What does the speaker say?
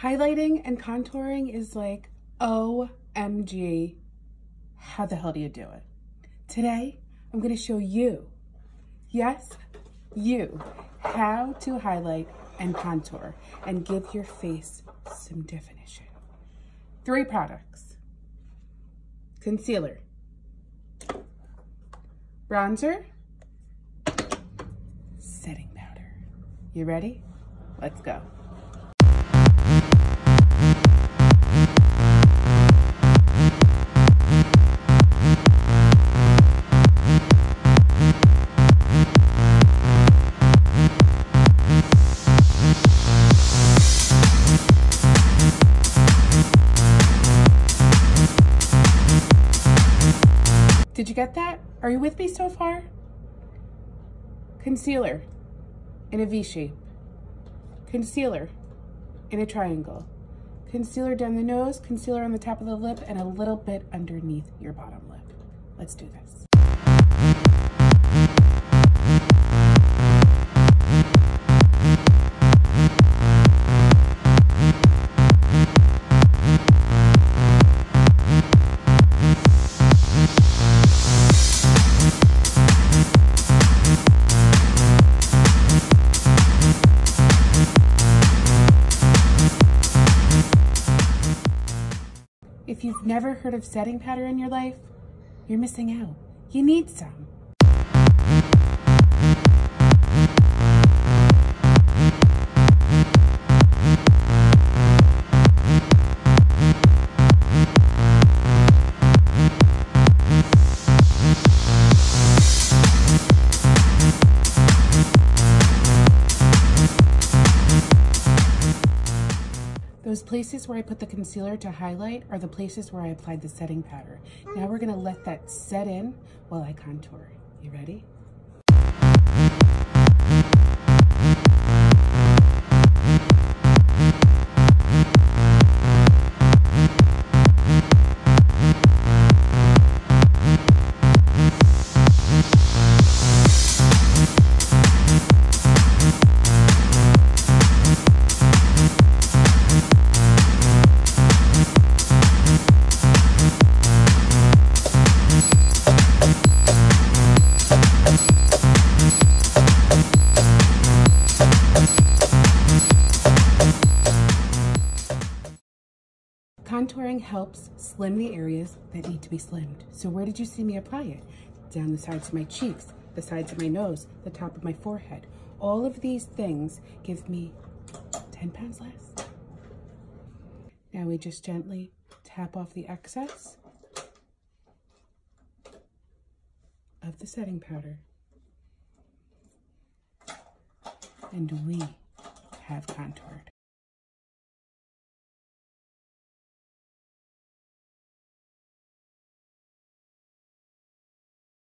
Highlighting and contouring is like, OMG, how the hell do you do it? Today, I'm gonna show you, yes, you, how to highlight and contour and give your face some definition. 3 products: concealer, bronzer, setting powder. You ready? Let's go. Did you get that? Are you with me so far? Concealer in a V shape. Concealer in a triangle. Concealer down the nose, concealer on the top of the lip, and a little bit underneath your bottom lip. Let's do this. If you've never heard of setting powder in your life, you're missing out. You need some. Those places where I put the concealer to highlight are the places where I applied the setting powder. Now we're gonna let that set in while I contour. You ready? Contouring helps slim the areas that need to be slimmed. So where did you see me apply it? Down the sides of my cheeks, the sides of my nose, the top of my forehead. All of these things give me 10 pounds less. Now we just gently tap off the excess of the setting powder. And we have contoured.